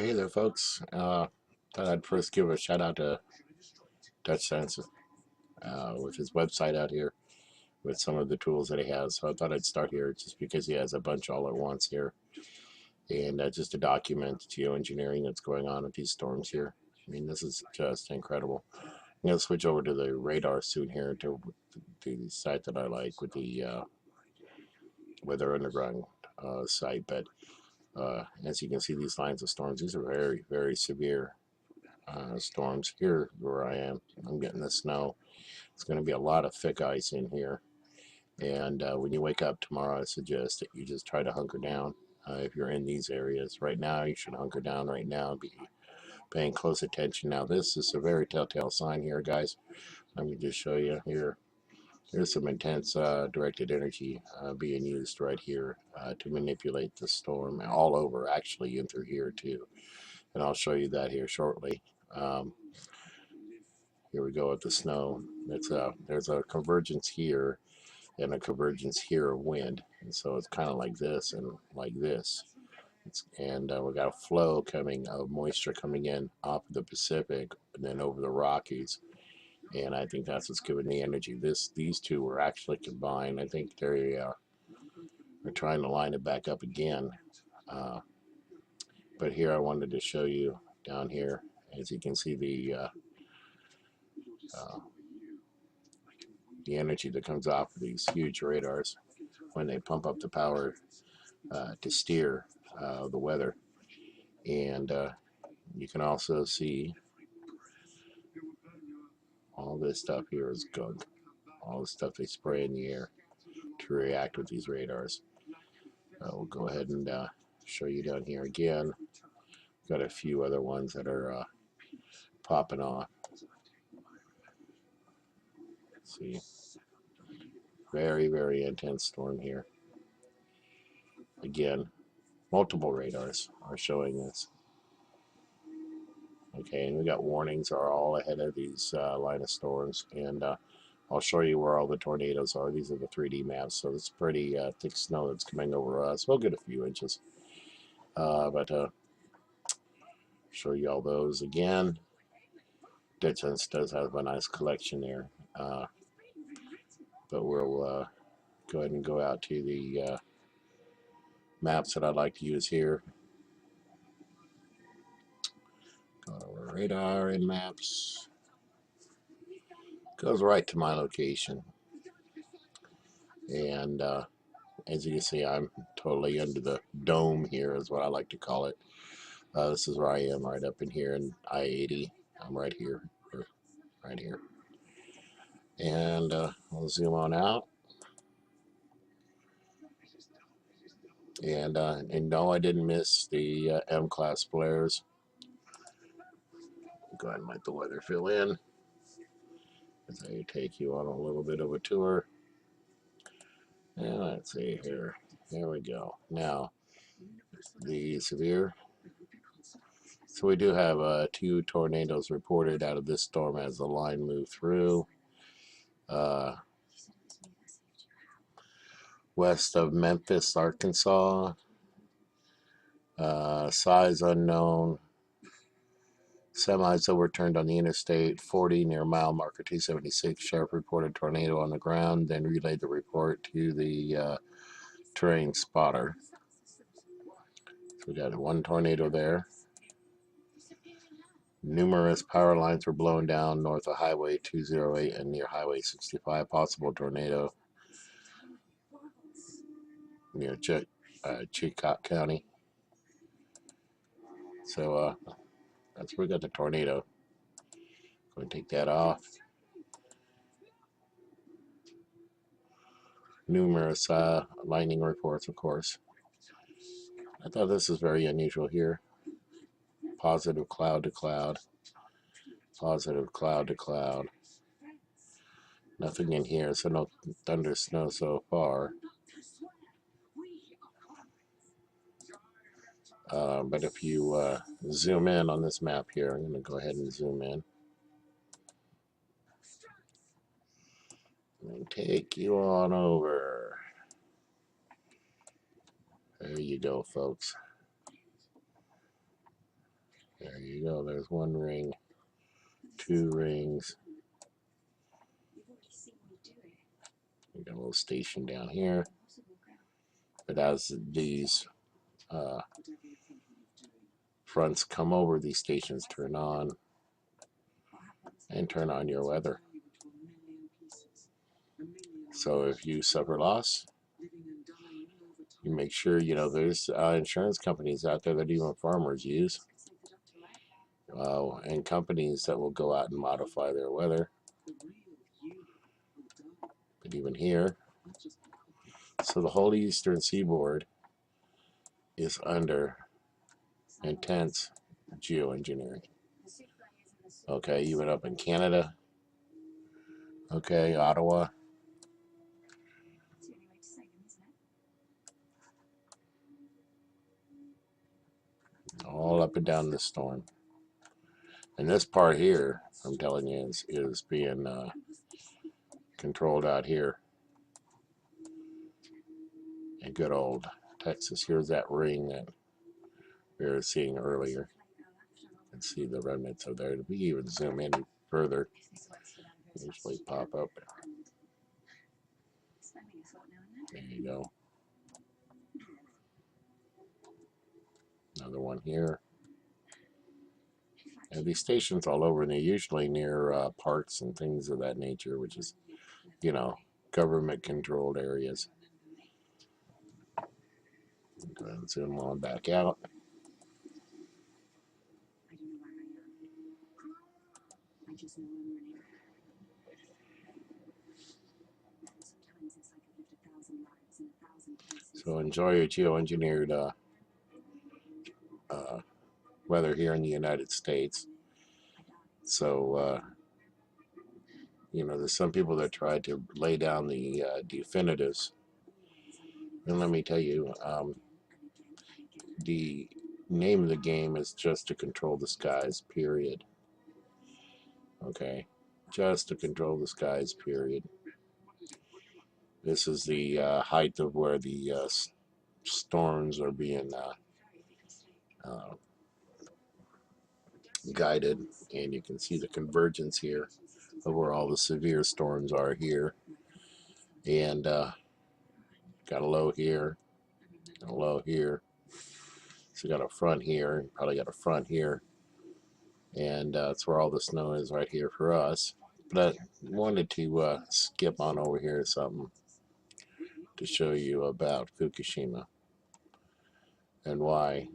Hey there, folks. Thought I'd first give a shout out to Dutch Sense, with his website out here with some of the tools that he has. So I thought I'd start here just because he has a bunch all at once here, and just to document geoengineering that's going on with these storms here. I mean, this is just incredible. I'm gonna switch over to the radar soon here to the site that I like with the weather underground site. But as you can see, these lines of storms, these are very, very severe storms here where I am. I'm getting the snow. It's going to be a lot of thick ice in here. And when you wake up tomorrow, I suggest that you just try to hunker down. If you're in these areas right now, you should hunker down right now and be paying close attention. Now, this is a very telltale sign here, guys. Let me just show you here. Here's some intense directed energy being used right here to manipulate the storm all over, actually, and through here too. And I'll show you that here shortly. Um, Here we go with the snow. There's a convergence here and a convergence here of wind, and so it's kind of like this and like this. And we got a flow coming of moisture coming in off of the Pacific and then over the Rockies, and I think that's what's giving the energy. These two were actually combined. I think they are trying to line it back up again. Uh, but here I wanted to show you down here, as you can see uh, the energy that comes off of these huge radars when they pump up the power to steer the weather. And you can also see all this stuff here is gunk. All the stuff they spray in the air to react with these radars. We'll go ahead and show you down here again. Got a few other ones that are popping off. See, very, very intense storm here. Again, multiple radars are showing this. Okay, and we got warnings are all ahead of these line of storms, and I'll show you where all the tornadoes are. These are the 3D maps, so it's pretty thick snow that's coming over us. We'll get a few inches, but show you all those again. Ditchens does have a nice collection there, but we'll go ahead and go out to the maps that I'd like to use here. Go to radar and maps. Goes right to my location, and as you can see, I'm totally under the dome here, is what I like to call it. This is where I am, right up in here in I-80. I'm right here, right here. And we'll zoom on out. And no, I didn't miss the M-class flares. Go ahead and let the weather fill in as I take you on a little bit of a tour. And let's see here. There we go. Now, the severe. So we do have 2 tornadoes reported out of this storm as the line moved through. Uh, West of Memphis, Arkansas. Size unknown. Semis overturned on the Interstate 40 near mile marker 276. Sheriff reported tornado on the ground, then relayed the report to the terrain spotter. So we got 1 tornado there. Numerous power lines were blown down north of Highway 208 and near Highway 65. Possible tornado near Chillicothe County. So that's where we got the tornado. Go and take that off. Numerous lightning reports, of course. I thought this is very unusual here. Positive cloud to cloud. Positive cloud to cloud. Nothing in here, so no thunder snow so far. But if you zoom in on this map here, I'm going to go ahead and zoom in. And take you on over. There you go, folks. There you go. There's one ring, two rings. We got a little station down here. But as these fronts come over, these stations turn on and turn on your weather. So if you suffer loss, you make sure, you know, there's insurance companies out there that even farmers use, and companies that will go out and modify their weather. But even here, so the whole eastern seaboard is under intense geoengineering. Okay, even up in Canada, okay, Ottawa, all up and down this storm. And this part here, I'm telling you, is being controlled out here in good old Texas. Here's that ring that we were seeing earlier. You can see the remnants of there. We even zoom in further. Usually pop up. There you go. Another one here. And these stations all over, and they're usually near parks and things of that nature, which is, you know, government-controlled areas. Go ahead and zoom on back out. So enjoy your geoengineered weather here in the United States. So, you know, there's some people that try to lay down the definitives. And let me tell you, the name of the game is just to control the skies, period. Okay? Just to control the skies, period. This is the height of where the storms are being guided, and you can see the convergence here of where all the severe storms are here. And got a low here, a low here. So got a front here, probably got a front here, and that's where all the snow is right here for us. But I wanted to skip on over here to something to show you about Fukushima and why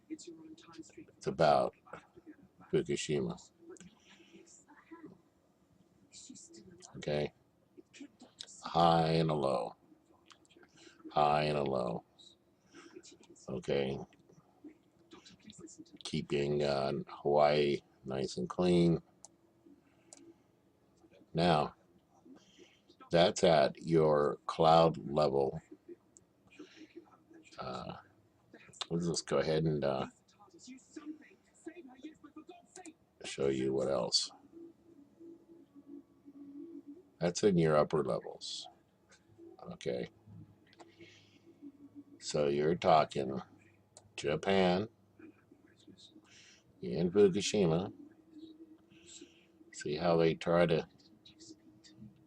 it's about Fukushima. Okay, high and a low, high and a low. Okay, keeping Hawaii nice and clean. Now, that's at your cloud level. Let's just go ahead and show you what else. That's in your upper levels. Okay. So you're talking Japan in Fukushima. See how they try to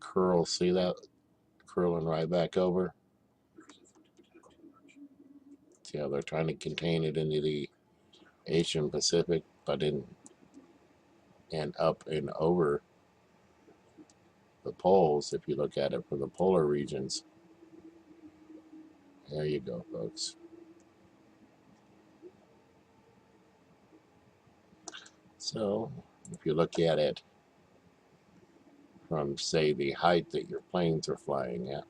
curl, see that? Curling right back over. See how they're trying to contain it into the Asian Pacific, but in and up and over the poles, if you look at it for the polar regions. There you go, folks. So, if you look at it from, say, the height that your planes are flying at,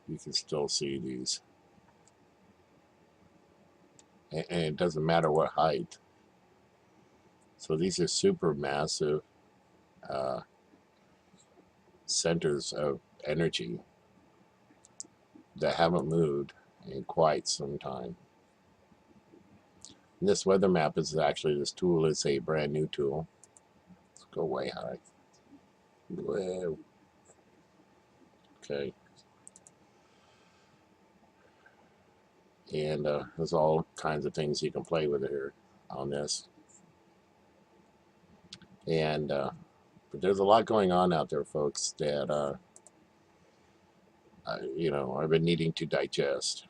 you can still see these. And it doesn't matter what height. So these are super massive centers of energy that haven't moved in quite some time. And this weather map is actually, this tool is a brand new tool. Let's go way high. Whoa. Okay. And there's all kinds of things you can play with here on this. And but there's a lot going on out there, folks, that I've been needing to digest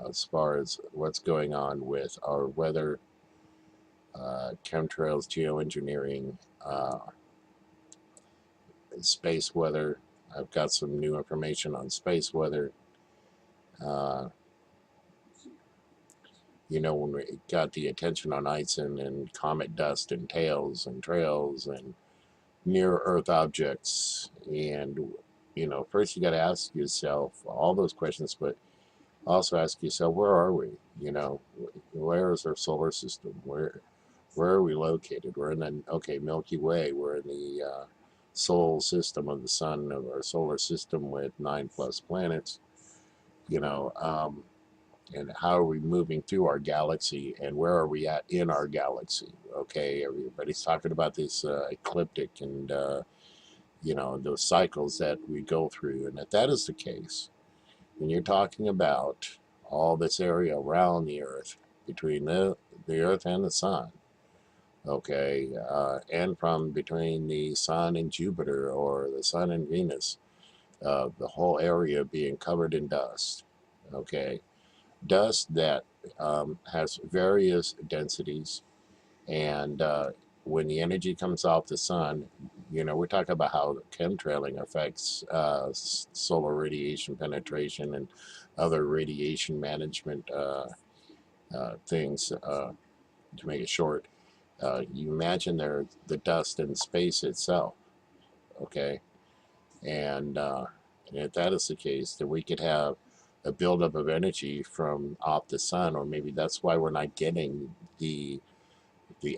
as far as what's going on with our weather, chemtrails, geoengineering, space weather. I've got some new information on space weather. Uh, when we got the attention on ice and comet dust and tails and trails and near Earth objects. And, first you got to ask yourself all those questions, but also ask yourself, where are we? Where is our solar system? Where are we located? We're in the Milky Way. We're in the solar system of the sun of our solar system with 9+ planets. You know, um, and how are we moving through our galaxy, and where are we at in our galaxy? Okay, everybody's talking about this ecliptic and those cycles that we go through, and if that is the case, and you're talking about all this area around the Earth, between the Earth and the Sun, okay, and from between the Sun and Jupiter or the Sun and Venus, the whole area being covered in dust, okay, dust that has various densities, and when the energy comes off the sun, we're talking about how chemtrailing affects solar radiation penetration and other radiation management things. To make it short, you imagine the dust in space itself, okay? And if that is the case, then we could have a buildup of energy from off the sun, or maybe that's why we're not getting the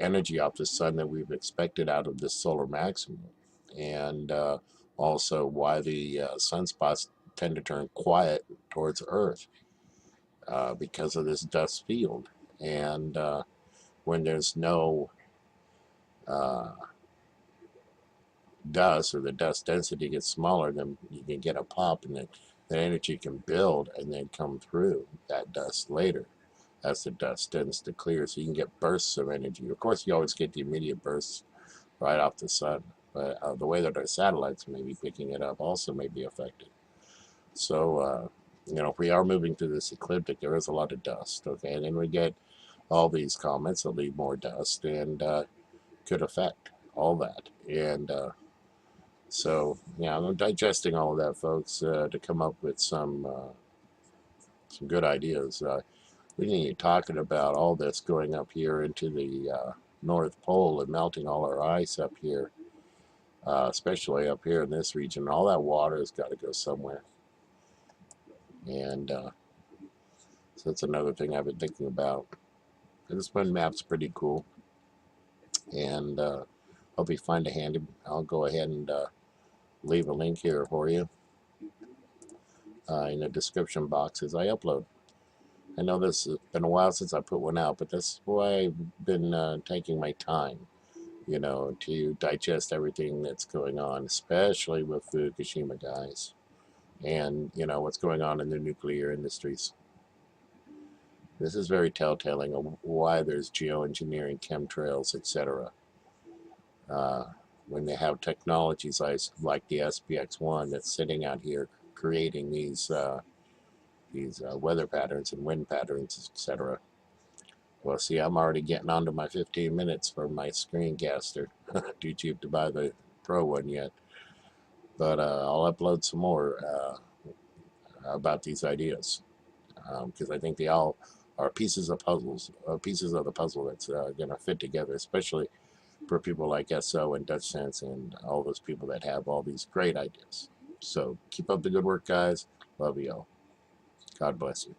energy off the sun that we've expected out of this solar maximum, and also why the sunspots tend to turn quiet towards Earth because of this dust field. And when there's no uh, dust, or the dust density gets smaller, then you can get a pop, and then the energy can build and then come through that dust later as the dust tends to clear. So you can get bursts of energy. Of course, you always get the immediate bursts right off the sun, but the way that our satellites may be picking it up also may be affected. So, if we are moving through this ecliptic, there is a lot of dust, okay? And then we get all these comets that leave more dust and could affect all that. And so, yeah, I'm digesting all of that, folks, to come up with some good ideas. We need to be talking about all this going up here into the North Pole and melting all our ice up here, especially up here in this region. All that water has got to go somewhere. And so that's another thing I've been thinking about. This wind map's pretty cool. And hope you find it handy. I'll go ahead and leave a link here for you in the description box as I upload. I know this has been a while since I put one out, but that's why I've been taking my time, to digest everything that's going on, especially with Fukushima, guys, and, what's going on in the nuclear industries. This is very telltale of why there's geoengineering, chemtrails, etc. When they have technologies like the SPX-1 that's sitting out here creating these weather patterns and wind patterns, etc. Well, see, I'm already getting onto my 15 minutes for my screencaster. Too cheap to buy the Pro one yet. But I'll upload some more about these ideas, because I think they all are pieces of the puzzle that's going to fit together, especially for people like SO and Dutch Sense and all those people that have all these great ideas. So keep up the good work, guys. Love you all. God bless you.